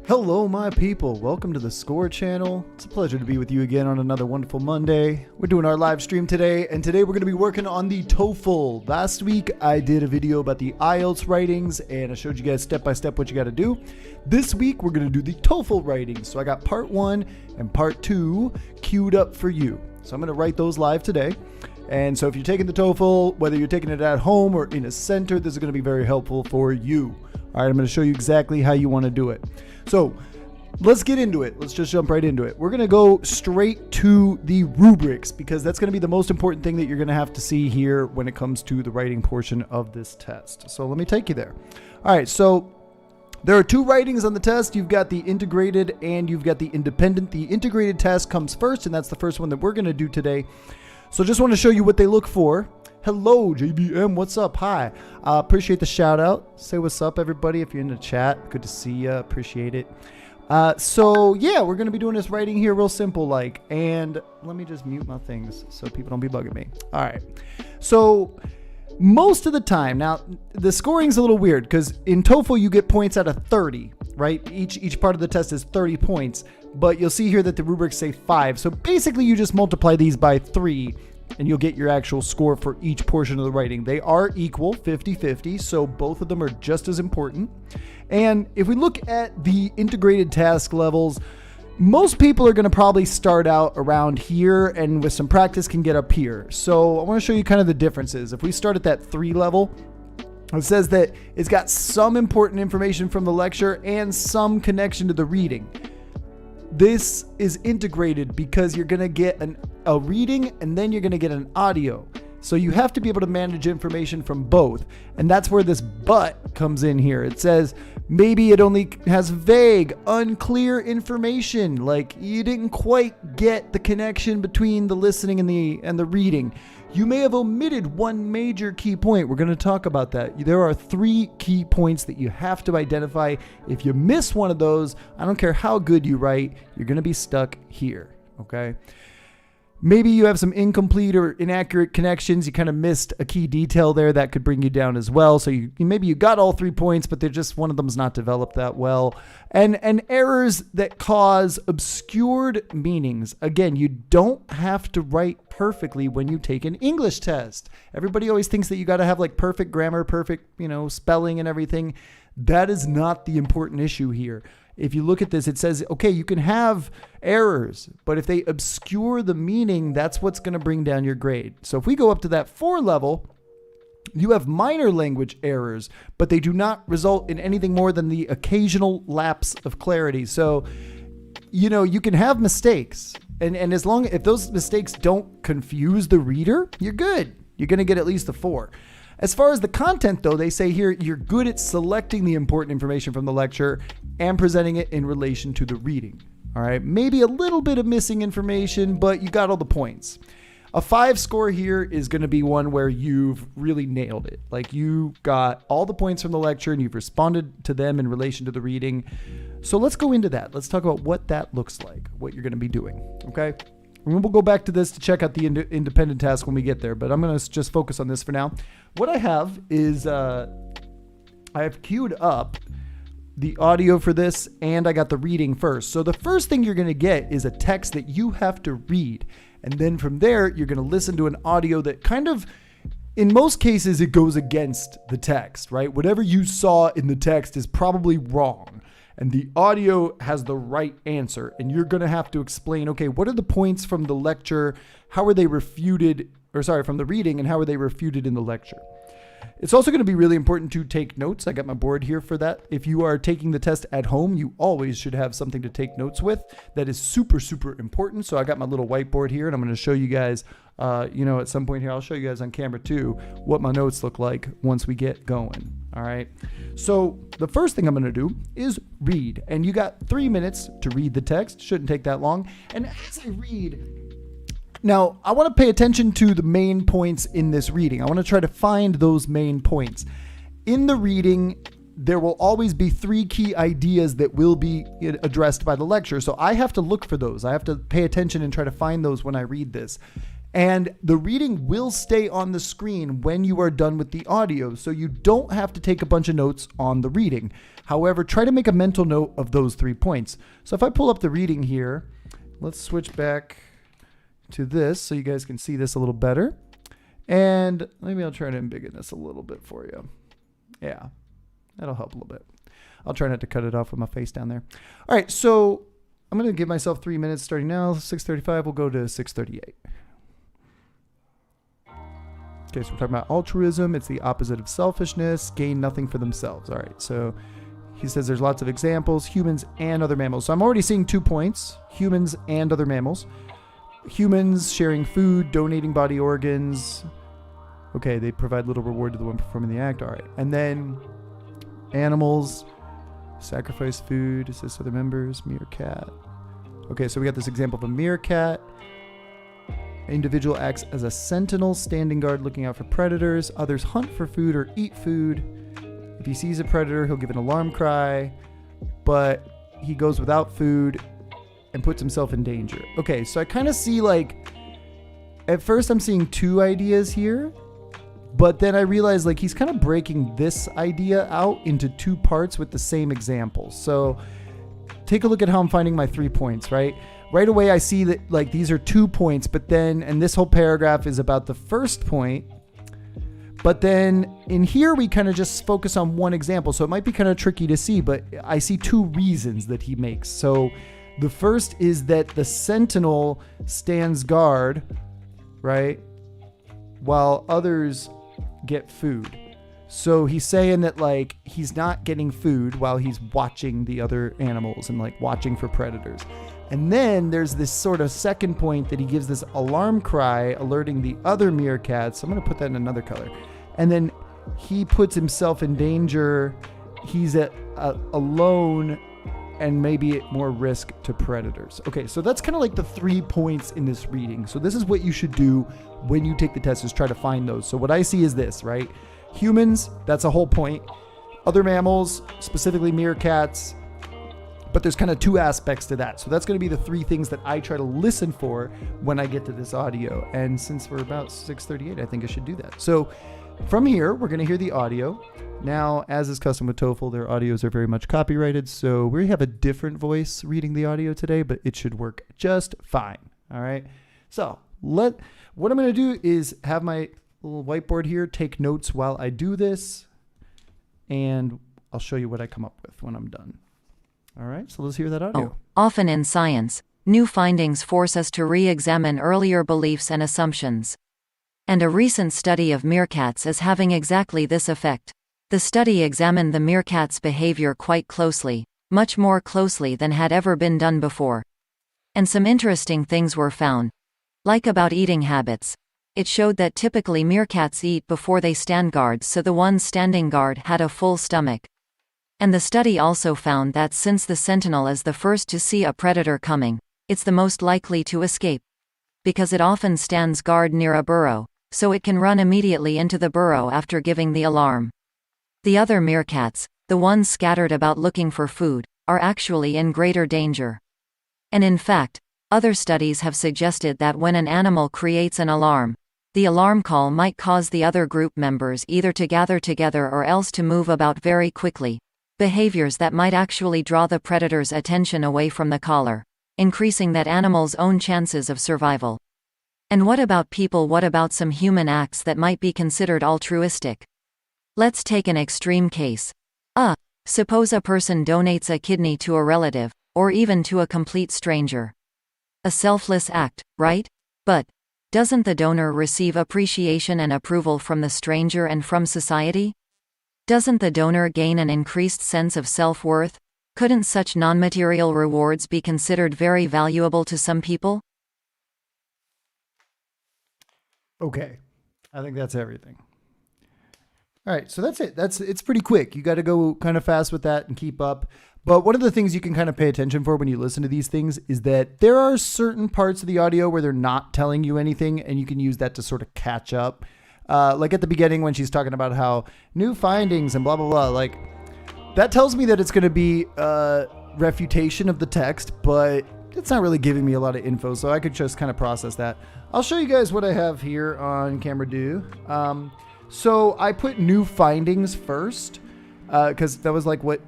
Hello, my people. Welcome to the Score channel. It's a pleasure to be with you again on another wonderful Monday. We're doing our live stream today, and today we're going to be working on the TOEFL. Last week, I did a video about the IELTS writings, and I showed you guys step by step what you got to do. This week, we're going to do the TOEFL writings. So I got part 1 and part 2 queued up for you. So I'm going to write those live today. And so if you're taking the TOEFL, whether you're taking it at home or in a center, this is going to be very helpful for you. All right, I'm going to show you exactly how you want to do it. So let's get into it. Let's just jump right into it. We're going to go straight to the rubrics because that's going to be the most important thing that you're going to have to see here when it comes to the writing portion of this test. So let me take you there. All right, so there are two writings on the test. You've got the integrated and you've got the independent. The integrated test comes first, and that's the first one that we're going to do today. So just want to show you what they look for. Hello, JBM. What's up? Hi. Appreciate the shout out. Say what's up, everybody. If you're in the chat, good to see you. Appreciate it. So yeah, we're going to be doing this writing here real simple like, and let me just mute my things so people don't be bugging me. All right. So most of the time, now the scoring's a little weird because in TOEFL you get points out of 30, right? Each part of the test is 30 points, but you'll see here that the rubrics say 5. So basically you just multiply these by 3 and you'll get your actual score for each portion of the writing. They are equal, 50-50, so both of them are just as important. And if we look at the integrated task levels, most people are going to probably start out around here and with some practice can get up here. So I want to show you kind of the differences. If we start at that 3 level, it says that it's got some important information from the lecture and some connection to the reading. This is integrated because you're going to get a reading and then you're going to get an audio. So you have to be able to manage information from both. And that's where this but comes in here. It says maybe it only has vague, unclear information. Like you didn't quite get the connection between the listening and the reading. You may have omitted one major key point. We're going to talk about that. There are 3 key points that you have to identify. If you miss one of those, I don't care how good you write, you're going to be stuck here. Okay. Maybe you have some incomplete or inaccurate connections. You kind of missed a key detail there that could bring you down as well. So maybe you got all 3 points, but they're just one of them's not developed that well. And errors that cause obscured meanings. Again, you don't have to write perfectly when you take an English test. Everybody always thinks that you got to have like perfect grammar, perfect, spelling and everything. That is not the important issue here. If you look at this, it says, okay, you can have errors, but if they obscure the meaning, that's what's going to bring down your grade. So if we go up to that 4 level, you have minor language errors, but they do not result in anything more than the occasional lapse of clarity. So, you can have mistakes. And if those mistakes don't confuse the reader, you're good. You're going to get at least a 4. As far as the content, though, they say here, you're good at selecting the important information from the lecture and presenting it in relation to the reading. All right, maybe a little bit of missing information, but you got all the points. A 5 score here is going to be one where you've really nailed it. Like you got all the points from the lecture and you've responded to them in relation to the reading. So let's go into that. Let's talk about what that looks like, what you're going to be doing. Okay. And we'll go back to this to check out the independent task when we get there, but I'm going to just focus on this for now. What I have is I have queued up the audio for this, and I got the reading first. So the first thing you're going to get is a text that you have to read. And then from there, you're going to listen to an audio that kind of, in most cases, it goes against the text, right? Whatever you saw in the text is probably wrong. And the audio has the right answer. And you're going to have to explain, okay, what are the points from the lecture? How are they refuted, from the reading, and how are they refuted in the lecture? It's also going to be really important to take notes. I got my board here for that. If you are taking the test at home, you always should have something to take notes with. That is super, super important. So I got my little whiteboard here, and I'm going to show you guys, at some point here, I'll show you guys on camera too, what my notes look like once we get going. All right. So the first thing I'm going to do is read. And you got 3 minutes to read the text. Shouldn't take that long. And as I read, now I want to pay attention to the main points in this reading. I want to try to find those main points. In the reading, there will always be 3 key ideas that will be addressed by the lecture. So I have to look for those. I have to pay attention and try to find those when I read this. And the reading will stay on the screen when you are done with the audio, so you don't have to take a bunch of notes on the reading. However, try to make a mental note of those 3 points. So if I pull up the reading here, let's switch back to this so you guys can see this a little better. And maybe I'll try to embiggen this a little bit for you. Yeah, that'll help a little bit. I'll try not to cut it off with my face down there. All right, so I'm going to give myself 3 minutes starting now. 6:35, we'll go to 6:38. Okay, so we're talking about altruism. It's the opposite of selfishness. Gain nothing for themselves. All right, so he says there's lots of examples, humans and other mammals. So I'm already seeing 2 points, humans and other mammals. Humans sharing food, donating body organs. Okay, they provide little reward to the one performing the act. All right, and then animals, sacrifice food, assist other members, meerkat. Okay, so we got this example of a meerkat. Individual acts as a sentinel, standing guard, looking out for predators. Others hunt for food or eat food. If he sees a predator, he'll give an alarm cry, but he goes without food and puts himself in danger. Okay, so I kind of see like, at first I'm seeing 2 ideas here, but then I realize like he's kind of breaking this idea out into 2 parts with the same example. So take a look at how I'm finding my 3 points, right? Right away, I see that like these are 2 points, but then, and this whole paragraph is about the first point. But then in here, we kind of just focus on one example. So it might be kind of tricky to see, but I see 2 reasons that he makes. So the first is that the sentinel stands guard, right? While others get food. So he's saying that like he's not getting food while he's watching the other animals and like watching for predators. And then there's this sort of second point that he gives this alarm cry alerting the other meerkats. I'm going to put that in another color. And then he puts himself in danger. He's alone and maybe at more risk to predators. Okay, so that's kind of like the 3 points in this reading. So this is what you should do when you take the test, is try to find those. So what I see is this, right? Humans, that's a whole point. Other mammals, specifically meerkats, but there's kind of 2 aspects to that. So that's going to be the 3 things that I try to listen for when I get to this audio. And since we're about 6:38, I think I should do that. So from here, we're going to hear the audio. Now, as is custom with TOEFL, their audios are very much copyrighted. So we have a different voice reading the audio today, but it should work just fine. All right. So what I'm going to do is have my little whiteboard here, take notes while I do this, and I'll show you what I come up with when I'm done. All right, so let's hear that audio. Often in science, new findings force us to re-examine earlier beliefs and assumptions. And a recent study of meerkats is having exactly this effect. The study examined the meerkats' behavior quite closely, much more closely than had ever been done before. And some interesting things were found. Like about eating habits. It showed that typically meerkats eat before they stand guard, so the one standing guard had a full stomach. And the study also found that since the sentinel is the first to see a predator coming, it's the most likely to escape. Because it often stands guard near a burrow, so it can run immediately into the burrow after giving the alarm. The other meerkats, the ones scattered about looking for food, are actually in greater danger. And in fact, other studies have suggested that when an animal creates an alarm, the alarm call might cause the other group members either to gather together or else to move about very quickly. Behaviors that might actually draw the predator's attention away from the caller, increasing that animal's own chances of survival. And what about people? What about some human acts that might be considered altruistic? Let's take an extreme case. Suppose a person donates a kidney to a relative, or even to a complete stranger. A selfless act, right? But doesn't the donor receive appreciation and approval from the stranger and from society? Doesn't the donor gain an increased sense of self-worth? Couldn't such non-material rewards be considered very valuable to some people? Okay, I think that's everything. All right, so that's it. It's pretty quick. You got to go kind of fast with that and keep up. But one of the things you can kind of pay attention for when you listen to these things is that there are certain parts of the audio where they're not telling you anything, and you can use that to sort of catch up. Like at the beginning when she's talking about how new findings and blah, blah, blah, like that tells me that it's going to be a refutation of the text, but it's not really giving me a lot of info, so I could just kind of process that. I'll show you guys what I have here on camera do. So I put new findings first, because that was like what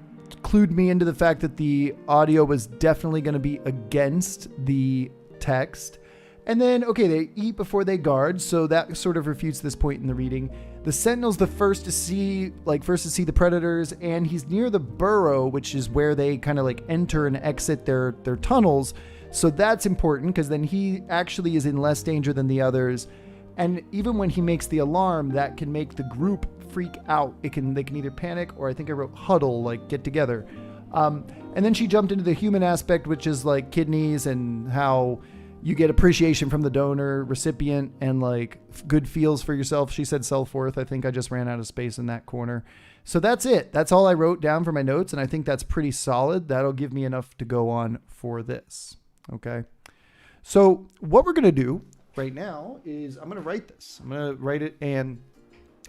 clued me into the fact that the audio was definitely going to be against the text. And then, okay, they eat before they guard, so that sort of refutes this point in the reading. The sentinel's the first to see the predators, and he's near the burrow, which is where they kind of like enter and exit their tunnels. So that's important, because then he actually is in less danger than the others. And even when he makes the alarm, that can make the group freak out. They can either panic, or I think I wrote huddle, like get together. And then she jumped into the human aspect, which is like kidneys and how you get appreciation from the donor recipient and like good feels for yourself. She said self-worth. I think I just ran out of space in that corner. So that's it. That's all I wrote down for my notes. And I think that's pretty solid. That'll give me enough to go on for this. Okay. So what we're going to do right now is I'm going to write this. I'm going to write it. And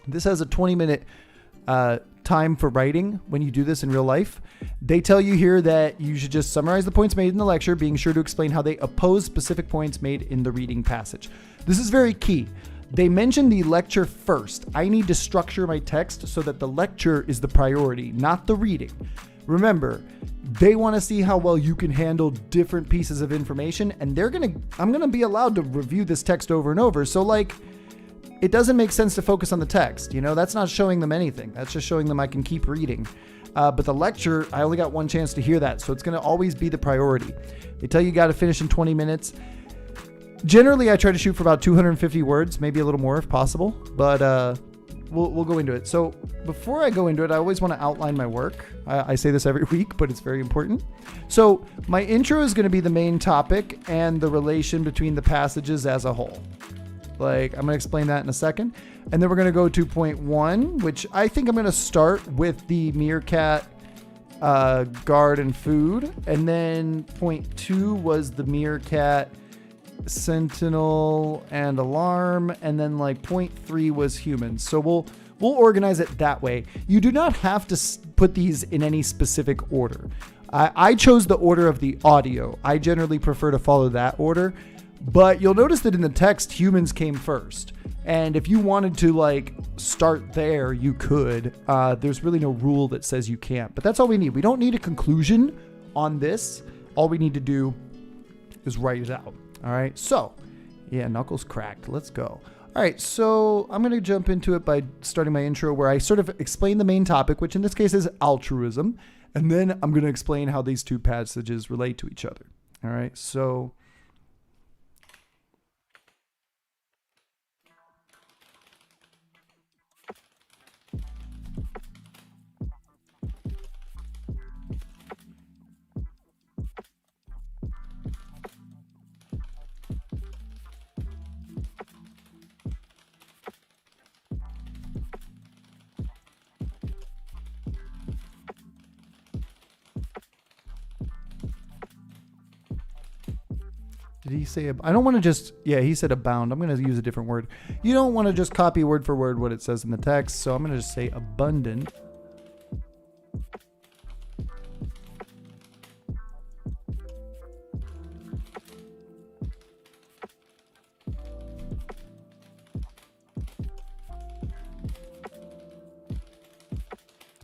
this has a 20-minute time for writing when you do this in real life. They tell you here that you should just summarize the points made in the lecture, being sure to explain how they oppose specific points made in the reading passage. This is very key. They mention the lecture first. I need to structure my text so that the lecture is the priority, not the reading. Remember, they want to see how well you can handle different pieces of information, and I'm going to be allowed to review this text over and over. So like, it doesn't make sense to focus on the text. You know, that's not showing them anything. That's just showing them I can keep reading. But the lecture, I only got one chance to hear that. So it's going to always be the priority. They tell you got to finish in 20 minutes. Generally, I try to shoot for about 250 words, maybe a little more if possible. But we'll go into it. So before I go into it, I always want to outline my work. I say this every week, but it's very important. So my intro is going to be the main topic and the relation between the passages as a whole. Like, I'm going to explain that in a second. And then we're going to go to point 1, which I think I'm going to start with the meerkat, guard and food. And then point 2 was the meerkat, sentinel and alarm. And then like point 3 was humans. So we'll organize it that way. You do not have to put these in any specific order. I chose the order of the audio. I generally prefer to follow that order. But you'll notice that in the text, humans came first. And if you wanted to like start there, you could. There's really no rule that says you can't. But that's all we need. We don't need a conclusion on this. All we need to do is write it out. All right. So, yeah, knuckles cracked. Let's go. All right. So I'm going to jump into it by starting my intro where I sort of explain the main topic, which in this case is altruism. And then I'm going to explain how these two passages relate to each other. All right. So did he say, I don't want to just, yeah, he said abound. I'm going to use a different word. You don't want to just copy word for word what it says in the text. So I'm going to just say abundant.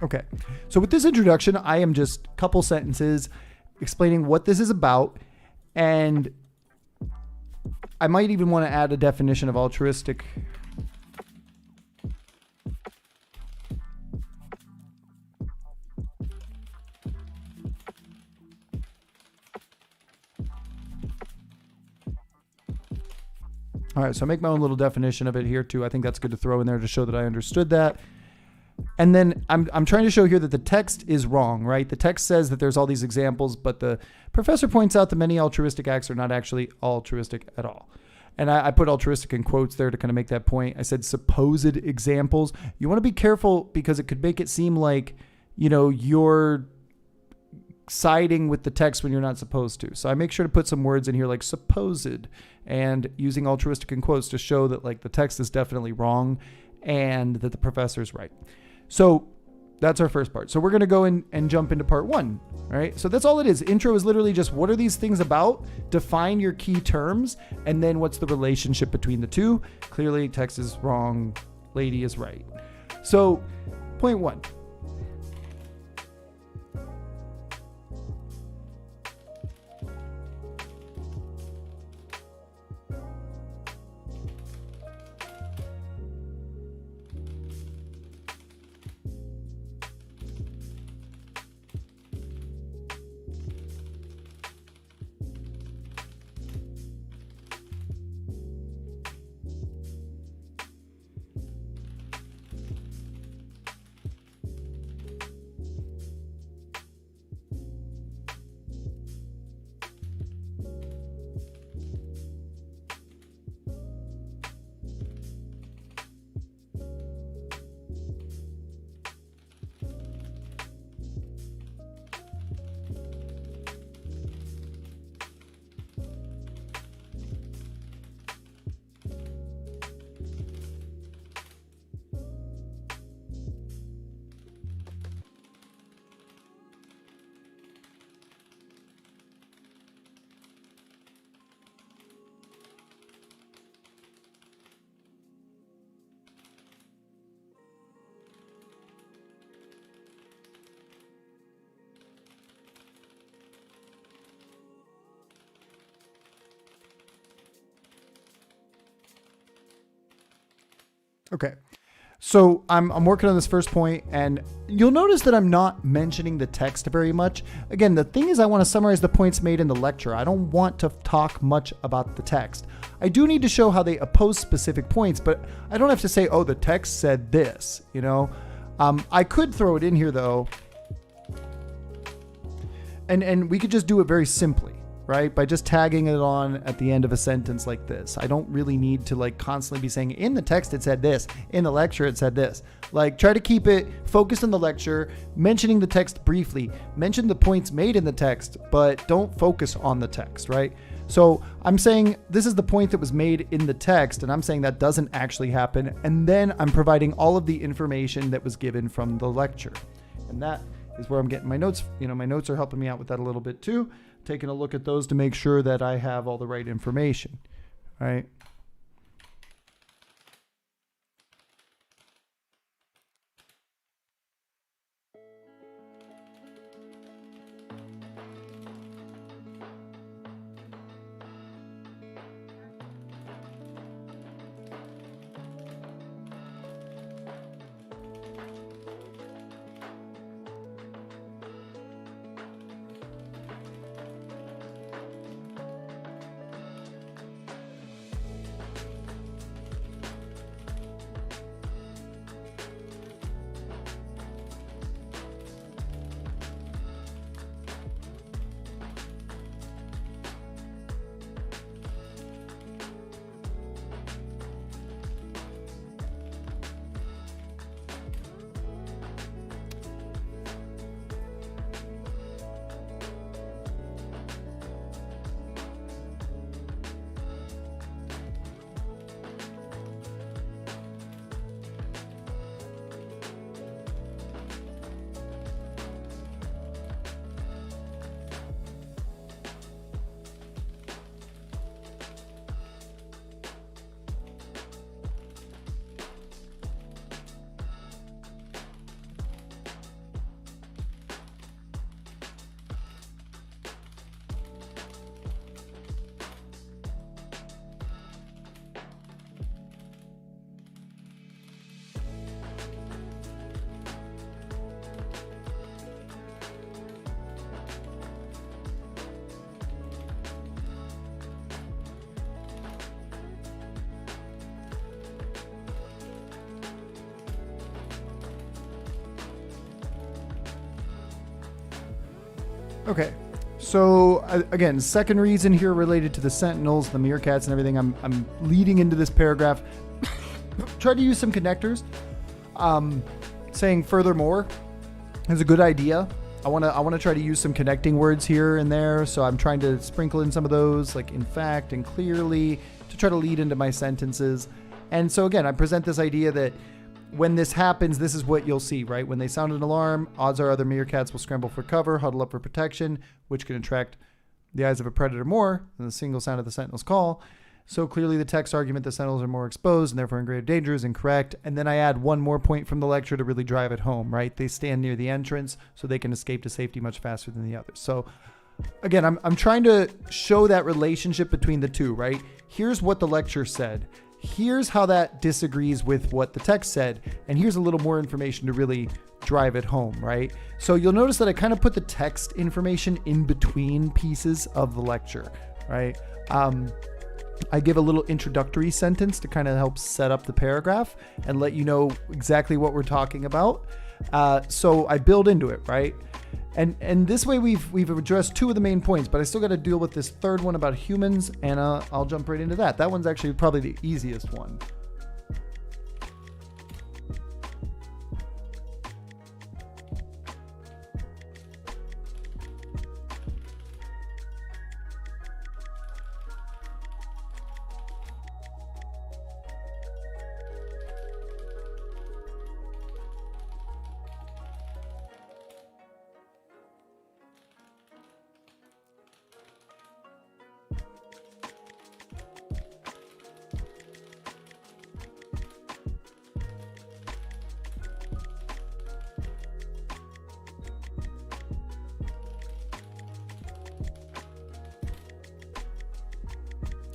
Okay. So with this introduction, I am just a couple sentences explaining what this is about. And I might even want to add a definition of altruistic. All right, so I make my own little definition of it here too. I think that's good to throw in there to show that I understood that. And then I'm trying to show here that the text is wrong, right? The text says that there's all these examples, but the professor points out that many altruistic acts are not actually altruistic at all. And I put altruistic in quotes there to kind of make that point. I said supposed examples. You want to be careful because it could make it seem like, you know, you're siding with the text when you're not supposed to. So I make sure to put some words in here like supposed and using altruistic in quotes to show that like the text is definitely wrong and that the professor is right. So That's our first part. So we're going to go in and jump into part 1. All right. So that's all it is. Intro is literally just what are these things about? Define your key terms. And then what's the relationship between the two? Clearly, text is wrong. Lady is right. So point 1. Okay. So I'm working on this first point, and you'll notice that I'm not mentioning the text very much. Again, the thing is I want to summarize the points made in the lecture. I don't want to talk much about the text. I do need to show how they oppose specific points, but I don't have to say, oh, the text said this, you know. I could throw it in here though, and we could just do it very simply, right? By just tagging it on at the end of a sentence like this. I don't really need to like constantly be saying in the text it said this, in the lecture it said this. Like try to keep it focused on the lecture, mentioning the text briefly, mention the points made in the text, but don't focus on the text, right? So I'm saying this is the point that was made in the text, and I'm saying that doesn't actually happen. And then I'm providing all of the information that was given from the lecture. And that is where I'm getting my notes. You know, my notes are helping me out with that a little bit too. Taking a look at those to make sure that I have all the right information, right? Okay, so again, second reason here related to the sentinels, the meerkats and everything, I'm leading into this paragraph. Try to use some connectors. Saying furthermore is a good idea. I want to try to use some connecting words here and there, so I'm trying to sprinkle in some of those, like in fact and clearly, to try to lead into my sentences. And so again, I present this idea that when this happens, this is what you'll see, right? When they sound an alarm, odds are other meerkats will scramble for cover, huddle up for protection, which can attract the eyes of a predator more than the single sound of the sentinel's call. So clearly the text argument the sentinels are more exposed and therefore in greater danger is incorrect. And then I add one more point from the lecture to really drive it home, right? They stand near the entrance so they can escape to safety much faster than the others. So again, I'm trying to show that relationship between the two, right? Here's what the lecture said. Here's how that disagrees with what the text said. And here's a little more information to really drive it home, right? So you'll notice that I kind of put the text information in between pieces of the lecture, right? I give a little introductory sentence to kind of help set up the paragraph and let you know exactly what we're talking about. So I build into it, right? And this way we've addressed two of the main points, but I still got to deal with this third one about humans, and I'll jump right into that. That one's actually probably the easiest one.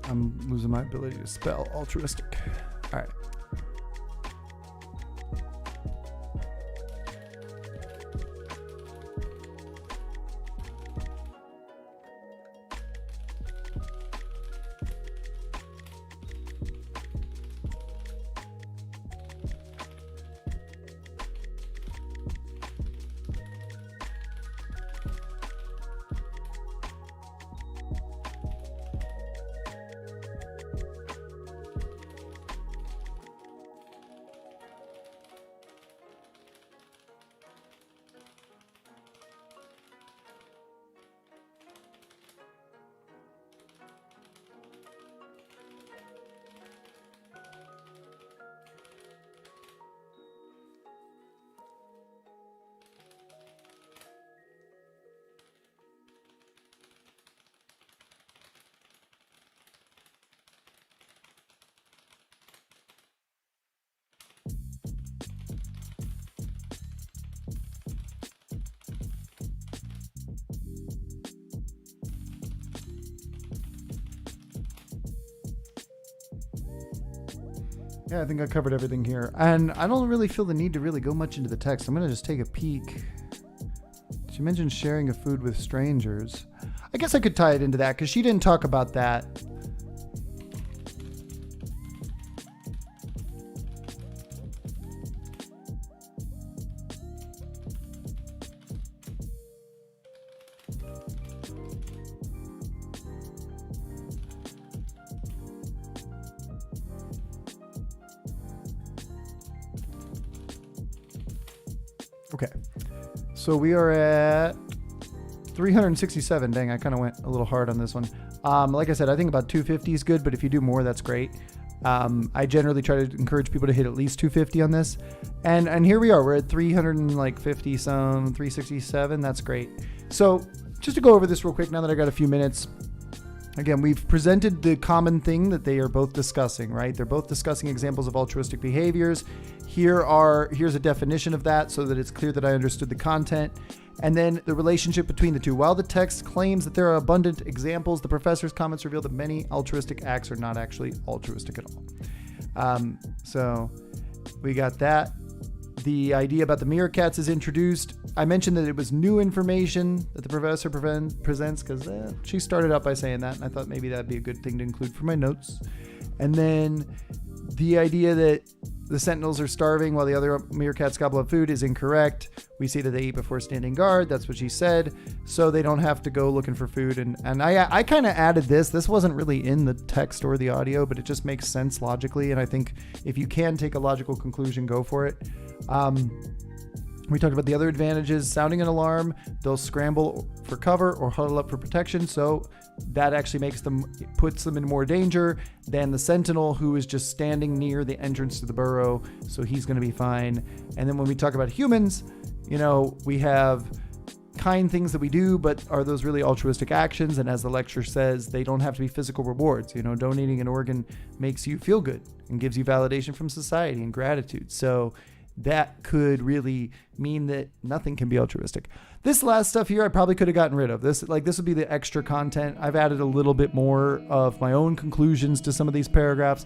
I'm losing my ability to spell altruistic. All right. Yeah, I think I covered everything here. And I don't really feel the need to really go much into the text. I'm going to just take a peek. She mentioned sharing a food with strangers. I guess I could tie it into that because she didn't talk about that. Okay, so we are at 367. Dang, I kind of went a little hard on this one. Like I said, I think about 250 is good, but if you do more, that's great. I generally try to encourage people to hit at least 250 on this. And here we are. We're at 350 some, 367. That's great. So just to go over this real quick now that I got a few minutes. Again, we've presented the common thing that they are both discussing, right? They're both discussing examples of altruistic behaviors. Here's a definition of that so that it's clear that I understood the content. And then the relationship between the two. While the text claims that there are abundant examples, the professor's comments reveal that many altruistic acts are not actually altruistic at all. So we got that. The idea about the meerkats is introduced. I mentioned that it was new information that the professor presents because she started out by saying that, and I thought maybe that'd be a good thing to include for my notes. And then the idea that the sentinels are starving while the other meerkats gobble up food is incorrect. We see that they eat before standing guard. That's what she said. So they don't have to go looking for food. And I kind of added this. This wasn't really in the text or the audio, but it just makes sense logically. And I think if you can take a logical conclusion, go for it. We talked about the other advantages. Sounding an alarm, they'll scramble for cover or huddle up for protection. So that actually puts them in more danger than the sentinel, who is just standing near the entrance to the burrow. So he's going to be fine. And then when we talk about humans, we have kind things that we do, but are those really altruistic actions? And as the lecture says, they don't have to be physical rewards. Donating an organ makes you feel good and gives you validation from society and gratitude. So that could really mean that nothing can be altruistic. This last stuff here, I probably could have gotten rid of. This would be the extra content. I've added a little bit more of my own conclusions to some of these paragraphs,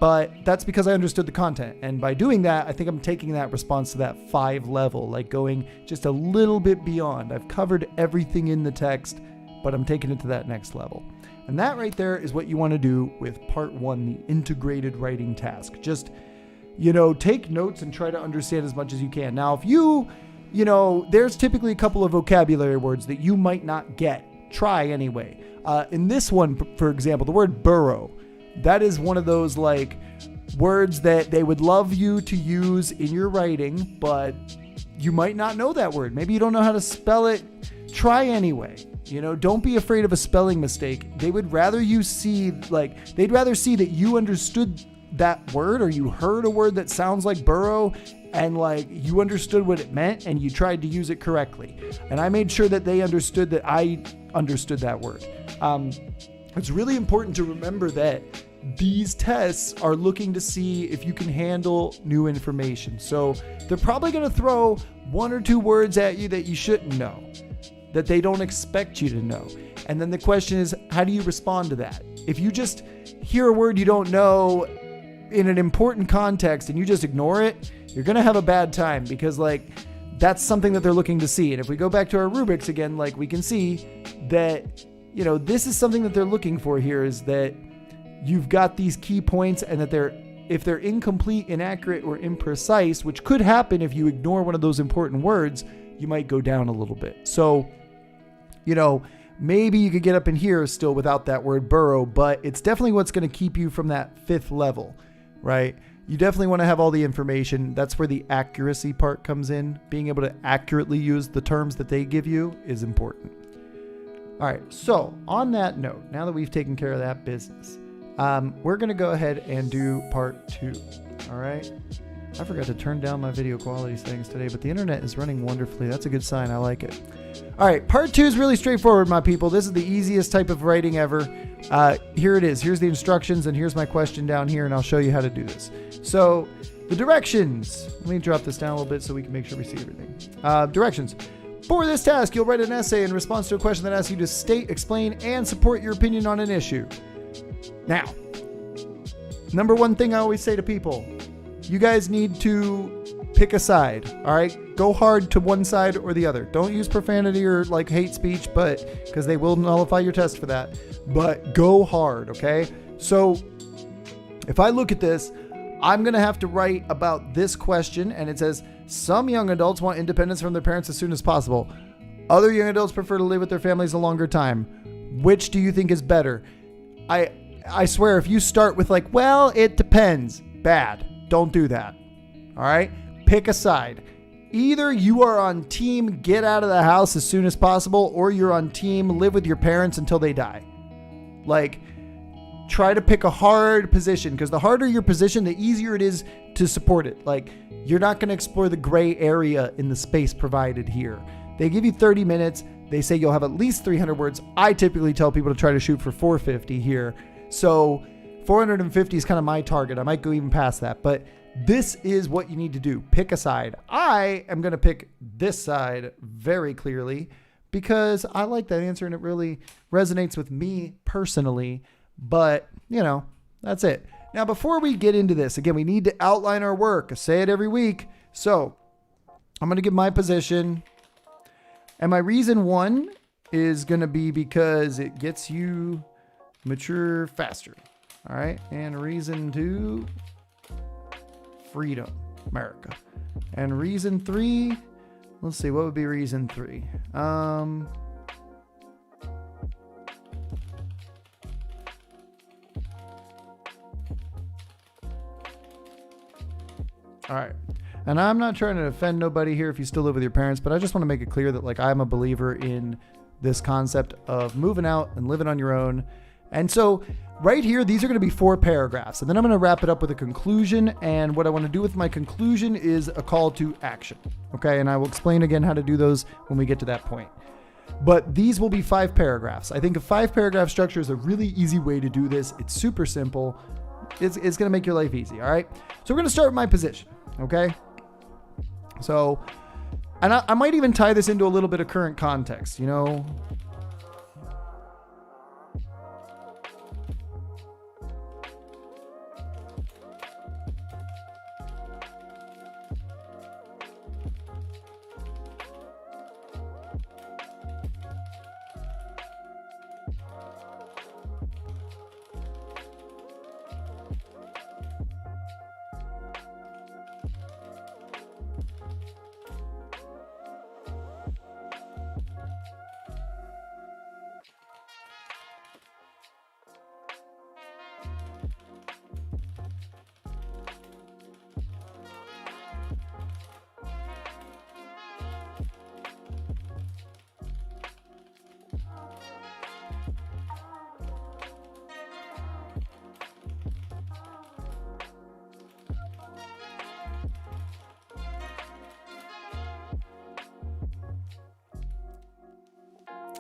but that's because I understood the content. And by doing that, I think I'm taking that response to that 5 level, like going just a little bit beyond. I've covered everything in the text, but I'm taking it to that next level. And that right there is what you want to do with part 1, the integrated writing task. Just take notes and try to understand as much as you can. Now, if there's typically a couple of vocabulary words that you might not get. Try anyway. In this one, for example, the word burrow, that is one of those words that they would love you to use in your writing, but you might not know that word. Maybe you don't know how to spell it. Try anyway. Don't be afraid of a spelling mistake. They would rather you see, they'd rather see that you understood that word, or you heard a word that sounds like burrow and you understood what it meant and you tried to use it correctly. And I made sure that they understood that I understood that word. It's really important to remember that these tests are looking to see if you can handle new information. So they're probably going to throw 1 or 2 words at you that you shouldn't know, that they don't expect you to know. And then the question is, how do you respond to that? If you just hear a word you don't know in an important context and you just ignore it, you're going to have a bad time, because that's something that they're looking to see. And if we go back to our rubrics again, we can see that, this is something that they're looking for here, is that you've got these key points, and that if they're incomplete, inaccurate, or imprecise, which could happen if you ignore one of those important words, you might go down a little bit. So, maybe you could get up in here still without that word burrow, but it's definitely what's going to keep you from that 5th level. Right? You definitely want to have all the information. That's where the accuracy part comes in. Being able to accurately use the terms that they give you is important. All right. So on that note, now that we've taken care of that business, we're going to go ahead and do part 2. All right. I forgot to turn down my video quality settings today, but the internet is running wonderfully. That's a good sign. I like it. All right. Part 2 is really straightforward, my people. This is the easiest type of writing ever. Here it is. Here's the instructions, and here's my question down here, and I'll show you how to do this. So the directions. Let me drop this down a little bit so we can make sure we see everything. Directions. For this task, you'll write an essay in response to a question that asks you to state, explain, and support your opinion on an issue. Now, number 1 thing I always say to people, you guys need to pick a side. All right. Go hard to one side or the other. Don't use profanity or hate speech, because they will nullify your test for that, but go hard. Okay. So if I look at this, I'm going to have to write about this question, and it says, some young adults want independence from their parents as soon as possible. Other young adults prefer to live with their families a longer time. Which do you think is better? I swear, if you start with well, it depends, bad. Don't do that. All right. Pick a side. Either you are on team get out of the house as soon as possible, or you're on team live with your parents until they die. Try to pick a hard position, because the harder your position, the easier it is to support it. You're not going to explore the gray area in the space provided here. They give you 30 minutes. They say you'll have at least 300 words. I typically tell people to try to shoot for 450 here. So 450 is kind of my target. I might go even past that, but this is what you need to do. Pick a side. I am going to pick this side very clearly, because I like that answer and it really resonates with me personally. But, that's it. Now, before we get into this, again, we need to outline our work. I say it every week. So I'm going to give my position. And my reason 1 is going to be because it gets you mature faster. All right. And reason 2, freedom, America. And reason 3, let's see, what would be reason 3? All right. And I'm not trying to offend nobody here if you still live with your parents, but I just want to make it clear that like I'm a believer in this concept of moving out and living on your own. And so right here, these are going to be 4 paragraphs, and then I'm going to wrap it up with a conclusion. And what I want to do with my conclusion is a call to action. Okay. And I will explain again how to do those when we get to that point. But these will be 5 paragraphs. I think a 5-paragraph structure is a really easy way to do this. It's super simple. It's going to make your life easy. All right. So we're going to start with my position. Okay. So, and I might even tie this into a little bit of current context, you know.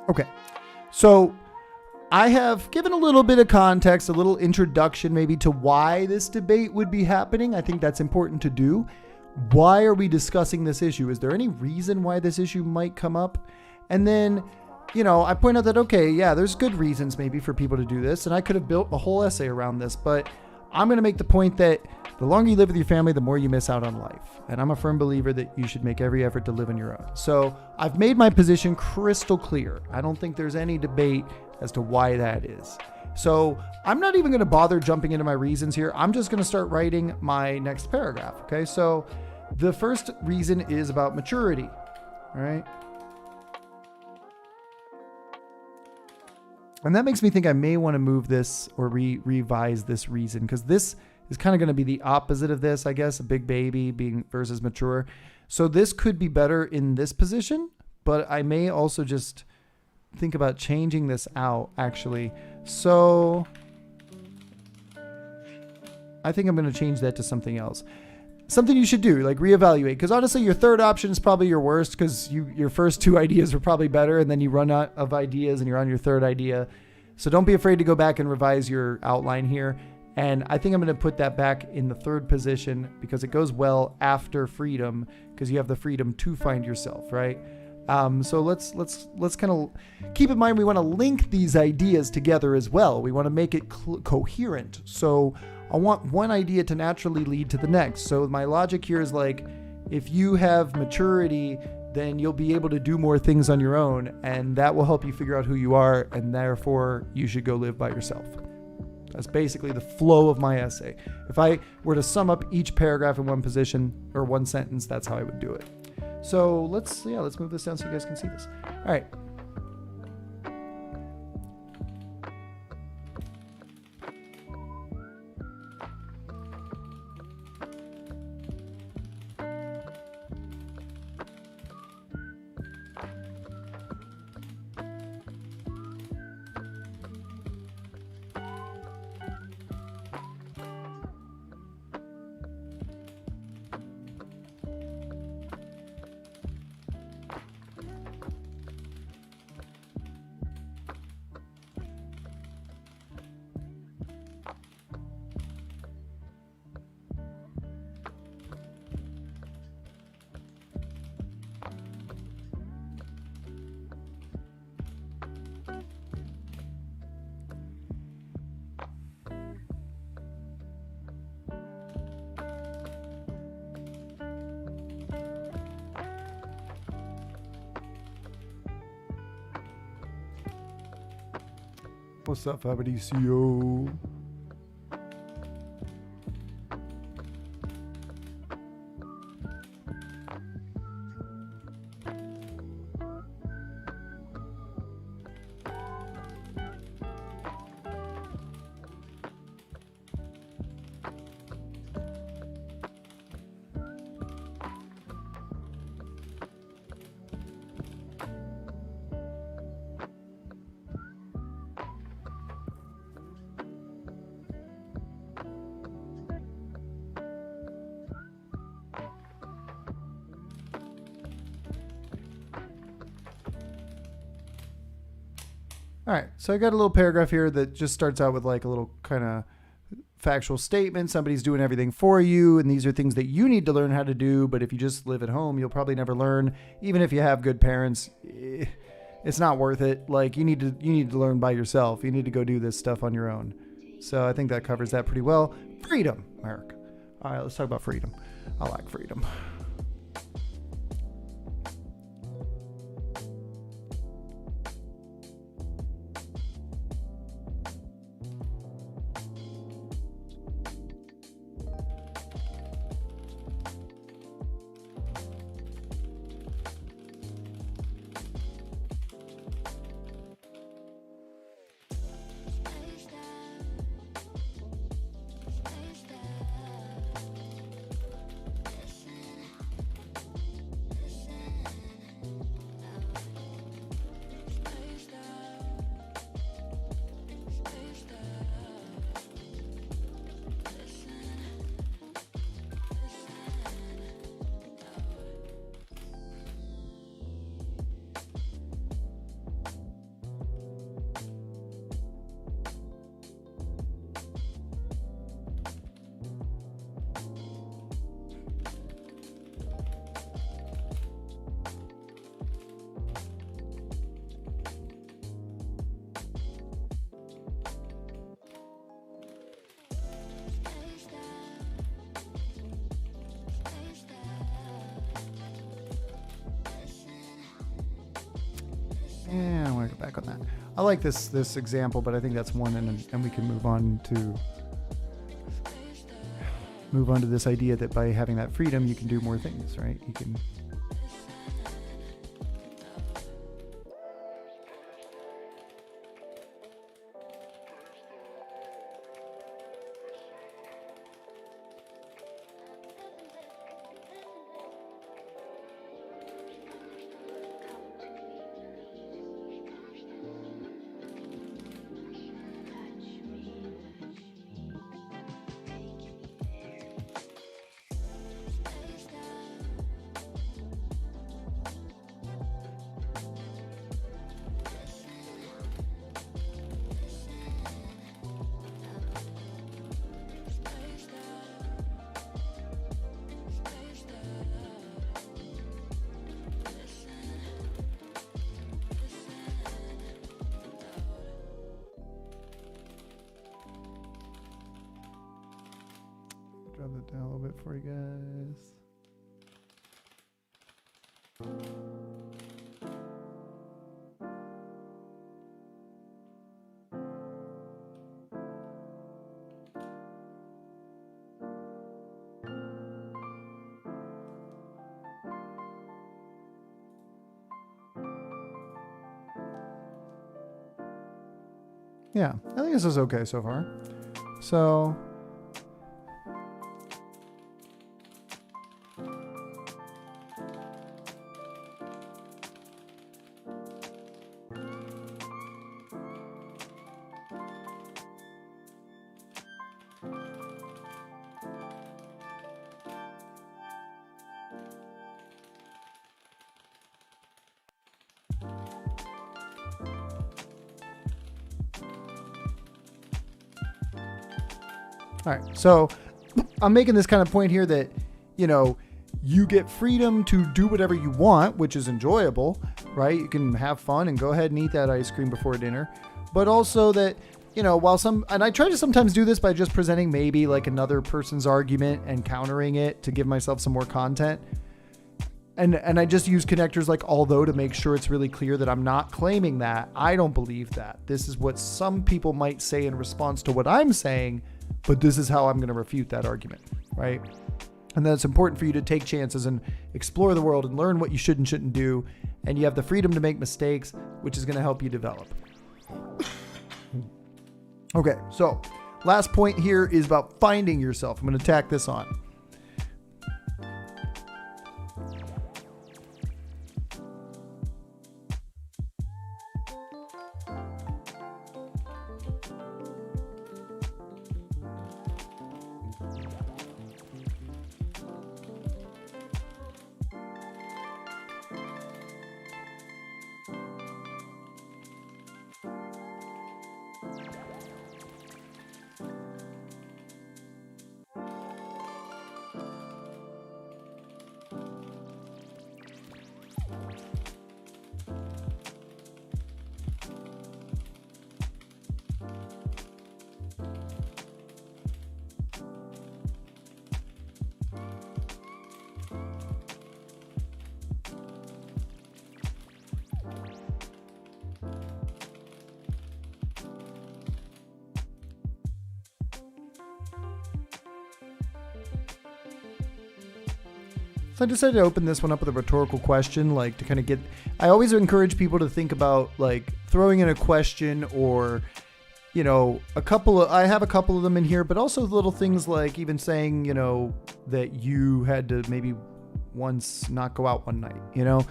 Okay, so I have given a little bit of context, a little introduction maybe to why this debate would be happening. I think that's important to do. Why are we discussing this issue? Is there any reason why this issue might come up? And then, you know, I point out that, okay, yeah, there's good reasons maybe for people to do this. And I could have built a whole essay around this, but I'm going to make the point that the longer you live with your family, the more you miss out on life. And I'm a firm believer that you should make every effort to live on your own. So I've made my position crystal clear. I don't think there's any debate as to why that is. So I'm not even going to bother jumping into my reasons here. I'm just going to start writing my next paragraph. Okay. So the first reason is about maturity. All right. And that makes me think I may want to move this or revise this reason, because this is kind of going to be the opposite of this, I guess, a big baby being versus mature. So this could be better in this position, but I may also just think about changing this out actually. So I think I'm going to change that to something else. Something you should do, like reevaluate, because honestly, your third option is probably your worst, because your first 2 ideas were probably better, and then you run out of ideas and you're on your third idea. So don't be afraid to go back and revise your outline here. And I think I'm going to put that back in the third position because it goes well after freedom, because you have the freedom to find yourself, right? So let's kind of keep in mind we want to link these ideas together as well. We want to make it coherent. So I want one idea to naturally lead to the next. So my logic here is like, if you have maturity, then you'll be able to do more things on your own, and that will help you figure out who you are, and therefore you should go live by yourself. That's basically the flow of my essay. If I were to sum up each paragraph in one position or one sentence, that's how I would do it. So let's move this down so you guys can see this. All right. What's up, Fabricio? All right, so I got a little paragraph here that just starts out with like a little kind of factual statement. Somebody's doing everything for you, and these are things that you need to learn how to do. But if you just live at home, you'll probably never learn. Even if you have good parents, it's not worth it. Like you need to learn by yourself. You need to go do this stuff on your own. So I think that covers that pretty well. Freedom, Mark. All right, let's talk about freedom. I like freedom. Yeah, I want to go back on that. I like this example, but I think that's one, and we can move on to this idea that by having that freedom, you can do more things, right? You can. Drop that down a little bit for you guys. Yeah, I think this is okay so far. So all right, so I'm making this kind of point here that, you know, you get freedom to do whatever you want, which is enjoyable, right? You can have fun and go ahead and eat that ice cream before dinner. But also that, you know, and I try to sometimes do this by just presenting maybe like another person's argument and countering it to give myself some more content. And I just use connectors like although to make sure it's really clear that I'm not claiming that. I don't believe that. This is what some people might say in response to what I'm saying, but this is how I'm going to refute that argument, right? And then it's important for you to take chances and explore the world and learn what you should and shouldn't do. And you have the freedom to make mistakes, which is going to help you develop. Okay, so last point here is about finding yourself. I'm going to tack this on. So I decided to open this one up with a rhetorical question, like to kind of I always encourage people to think about like throwing in a question or, I have a couple of them in here, but also little things like even saying, that you had to maybe once not go out one night,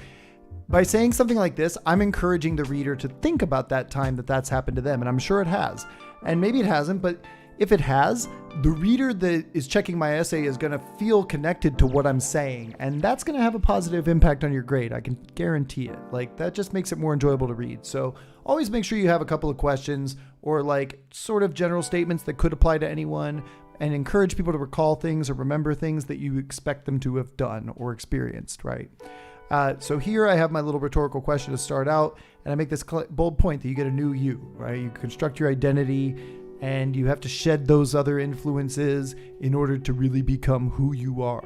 By saying something like this, I'm encouraging the reader to think about that time that's happened to them. And I'm sure it has. And maybe it hasn't, but if it has, the reader that is checking my essay is going to feel connected to what I'm saying. And that's going to have a positive impact on your grade. I can guarantee it. Like, that just makes it more enjoyable to read. So always make sure you have a couple of questions or like sort of general statements that could apply to anyone, and encourage people to recall things or remember things that you expect them to have done or experienced, right? So here I have my little rhetorical question to start out, and I make this bold point that you get a new you, right? You construct your identity, and you have to shed those other influences in order to really become who you are.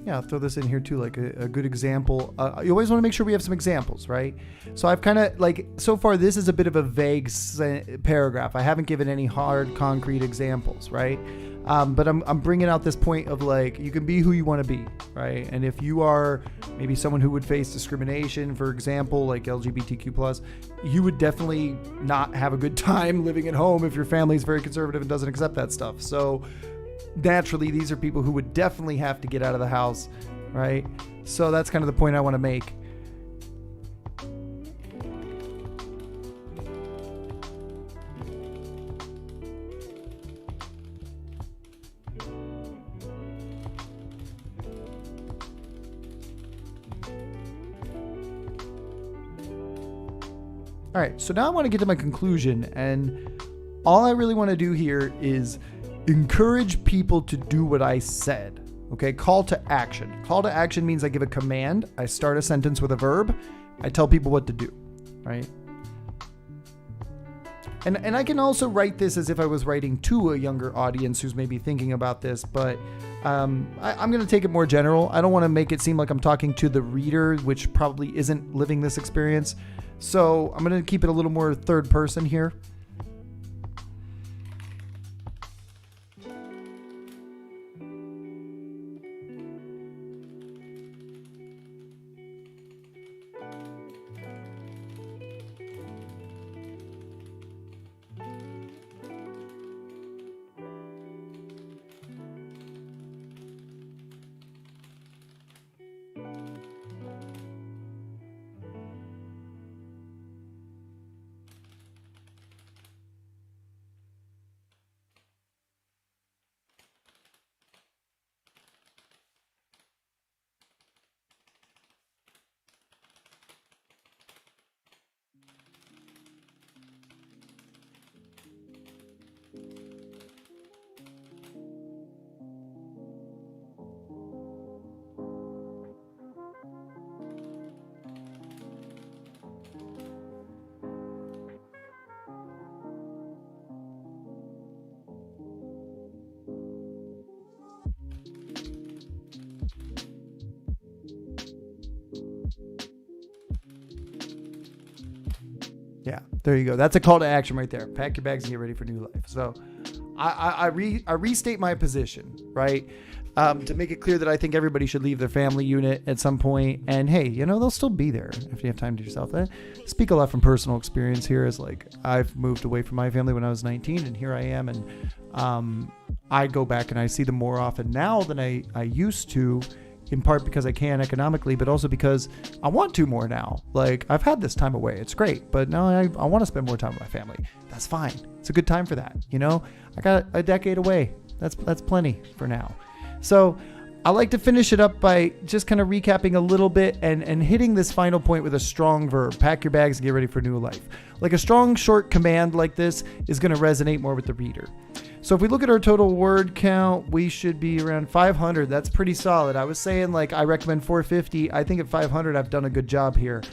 Yeah, I'll throw this in here too, like a good example. You always want to make sure we have some examples, right? So I've kind of so far this is a bit of a vague paragraph. I haven't given any hard, concrete examples, right? But I'm bringing out this point of like, you can be who you want to be, right? And if you are maybe someone who would face discrimination, for example, like LGBTQ+, you would definitely not have a good time living at home if your family is very conservative and doesn't accept that stuff. So naturally, these are people who would definitely have to get out of the house, right? So that's kind of the point I want to make. All right, so now I want to get to my conclusion, and all I really want to do here is encourage people to do what I said. Okay, call to action. Call to action means I give a command, I start a sentence with a verb, I tell people what to do, right? And I can also write this as if I was writing to a younger audience who's maybe thinking about this, but I'm going to take it more general. I don't want to make it seem like I'm talking to the reader, which probably isn't living this experience. So I'm going to keep it a little more third person here. Yeah, there you go. That's a call to action right there. Pack your bags and get ready for new life. So I restate my position, right? to make it clear that I think everybody should leave their family unit at some point. And hey, they'll still be there if you have time to yourself. I speak a lot from personal experience here, as like I've moved away from my family when I was 19, and here I am, and I go back and I see them more often now than I used to, in part because I can economically, but also because I want to more now. Like, I've had this time away. It's great, but now I want to spend more time with my family. That's fine. It's a good time for that. I got a decade away. That's plenty for now. So I like to finish it up by just kind of recapping a little bit and hitting this final point with a strong verb. Pack your bags and get ready for new life. Like a strong, short command like this is going to resonate more with the reader. So if we look at our total word count, we should be around 500. That's pretty solid. I was saying like I recommend 450. I think at 500, I've done a good job here.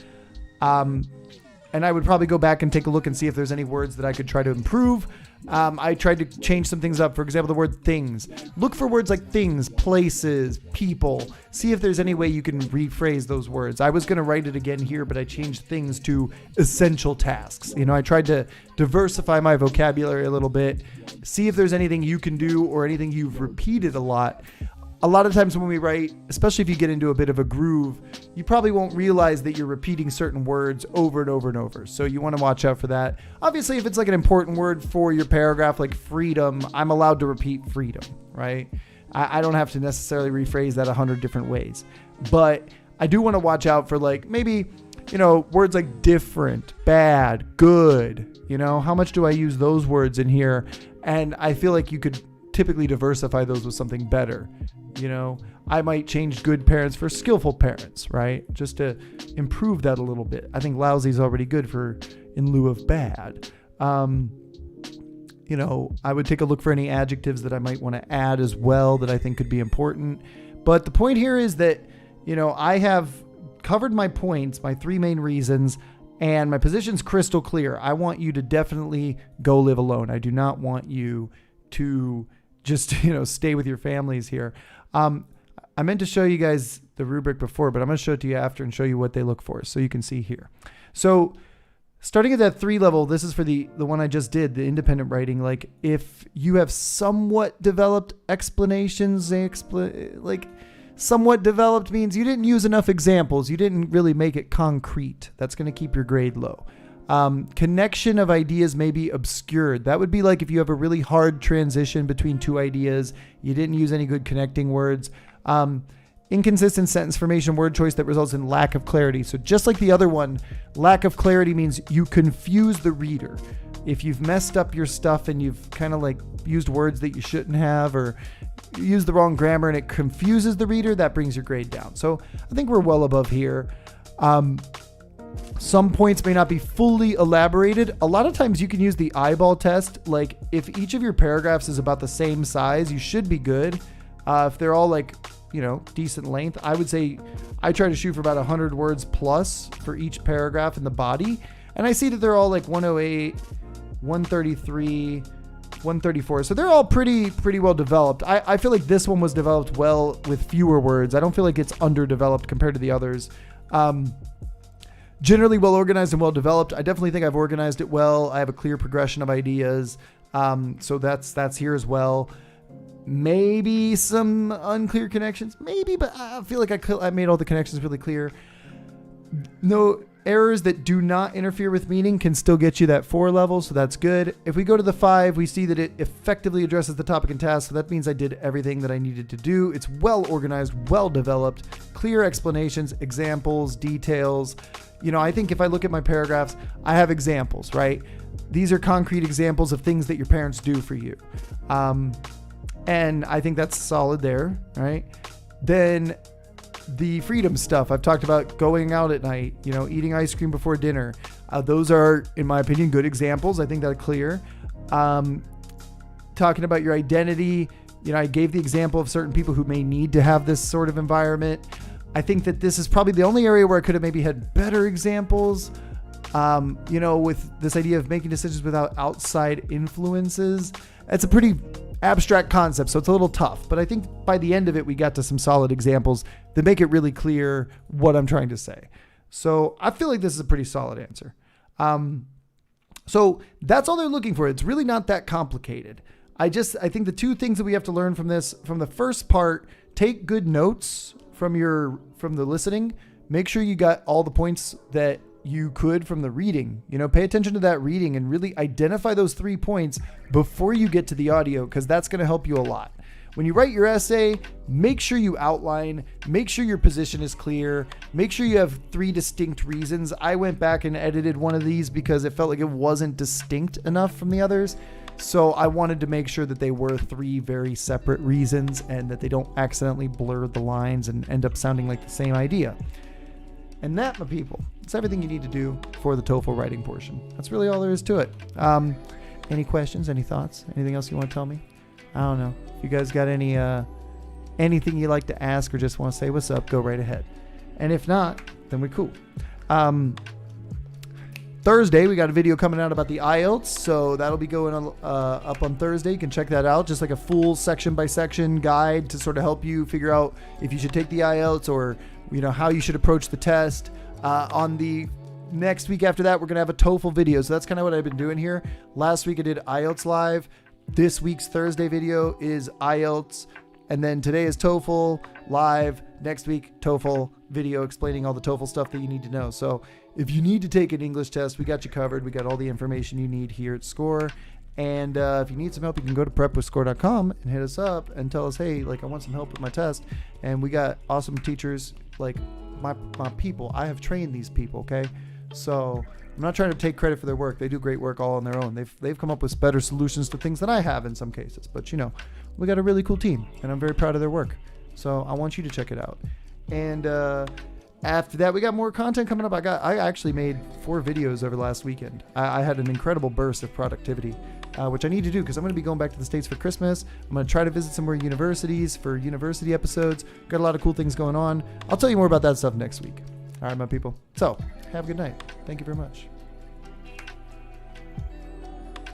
And I would probably go back and take a look and see if there's any words that I could try to improve. I tried to change some things up. For example, the word things. Look for words like things, places, people. See if there's any way you can rephrase those words. I was going to write it again here, but I changed things to essential tasks. I tried to diversify my vocabulary a little bit. See if there's anything you can do or anything you've repeated a lot. A lot of times when we write, especially if you get into a bit of a groove, you probably won't realize that you're repeating certain words over and over and over. So you want to watch out for that. Obviously, if it's like an important word for your paragraph, like freedom, I'm allowed to repeat freedom, right? I don't have to necessarily rephrase that 100 different ways. But I do want to watch out for like maybe, words like different, bad, good. How much do I use those words in here? And I feel like you could typically diversify those with something better. I might change good parents for skillful parents, right? Just to improve that a little bit. I think lousy is already good for in lieu of bad. I would take a look for any adjectives that I might want to add as well that I think could be important. But the point here is that, I have covered my points, my three main reasons, and my position's crystal clear. I want you to definitely go live alone. I do not want you to just, stay with your families here. I meant to show you guys the rubric before, but I'm going to show it to you after and show you what they look for so you can see here. So starting at that 3 level, this is for the one I just did, the independent writing. Like if you have somewhat developed explanations, like somewhat developed means you didn't use enough examples. You didn't really make it concrete. That's going to keep your grade low. Connection of ideas may be obscured. That would be like if you have a really hard transition between two ideas, you didn't use any good connecting words. Inconsistent sentence formation, word choice that results in lack of clarity. So just like the other one, lack of clarity means you confuse the reader. If you've messed up your stuff and you've kind of like used words that you shouldn't have, or used the wrong grammar and it confuses the reader, that brings your grade down. So I think we're well above here. Some points may not be fully elaborated. A lot of times you can use the eyeball test. Like if each of your paragraphs is about the same size, you should be good. If they're all like, decent length, I would say I try to shoot for about 100 words plus for each paragraph in the body. And I see that they're all like 108, 133, 134. So they're all pretty well developed. I feel like this one was developed well with fewer words. I don't feel like it's underdeveloped compared to the others. Generally well organized and well developed. I definitely think I've organized it well. I have a clear progression of ideas. So that's here as well. Maybe some unclear connections, maybe, but I feel like I made all the connections really clear. No errors that do not interfere with meaning can still get you that 4 level, so that's good. If we go to the 5, we see that it effectively addresses the topic and task, so that means I did everything that I needed to do. It's well organized, well developed, clear explanations, examples, details. I think if I look at my paragraphs, I have examples, right? These are concrete examples of things that your parents do for you. And I think that's solid there, right? Then the freedom stuff. I've talked about going out at night, eating ice cream before dinner. Those are, in my opinion, good examples. I think that's clear. Talking about your identity. I gave the example of certain people who may need to have this sort of environment. I think that this is probably the only area where I could have maybe had better examples. With this idea of making decisions without outside influences. It's a pretty abstract concept, so it's a little tough. But I think by the end of it, we got to some solid examples that make it really clear what I'm trying to say. So I feel like this is a pretty solid answer. So that's all they're looking for. It's really not that complicated. I think the two things that we have to learn from this, from the first part, take good notes from the listening. Make sure you got all the points that you could from the reading. Pay attention to that reading and really identify those 3 points before you get to the audio, because that's going to help you a lot. When you write your essay, make sure you outline, make sure your position is clear, make sure you have 3 distinct reasons. I went back and edited one of these because it felt like it wasn't distinct enough from the others. So I wanted to make sure that they were 3 very separate reasons and that they don't accidentally blur the lines and end up sounding like the same idea. And that, my people, it's everything you need to do for the TOEFL writing portion. That's really all there is to it. Any questions, any thoughts, anything else you want to tell me? I don't know. If you guys got anything you'd like to ask or just want to say what's up, go right ahead. And if not, then we're cool. Thursday, we got a video coming out about the IELTS, so that'll be going on, up on Thursday. You can check that out, just like a full section-by-section guide to sort of help you figure out if you should take the IELTS or how you should approach the test. On the next week after that, we're going to have a TOEFL video, so that's kind of what I've been doing here. Last week I did IELTS live. This week's Thursday video is IELTS, and then today is TOEFL live. Next week, TOEFL video explaining all the TOEFL stuff that you need to know. So if you need to take an English test, we got you covered. We got all the information you need here at SCORE. And if you need some help, you can go to prepwithscore.com and hit us up and tell us, hey, I want some help with my test. And we got awesome teachers like my people. I have trained these people, okay? So I'm not trying to take credit for their work. They do great work all on their own. They've come up with better solutions to things than I have in some cases. But we got a really cool team, and I'm very proud of their work. So I want you to check it out. And after that, we got more content coming up. I actually made 4 videos over last weekend. I had an incredible burst of productivity, which I need to do because I'm going to be going back to the States for Christmas. I'm going to try to visit some more universities for university episodes. Got a lot of cool things going on. I'll tell you more about that stuff next week. All right, my people. So have a good night. Thank you very much.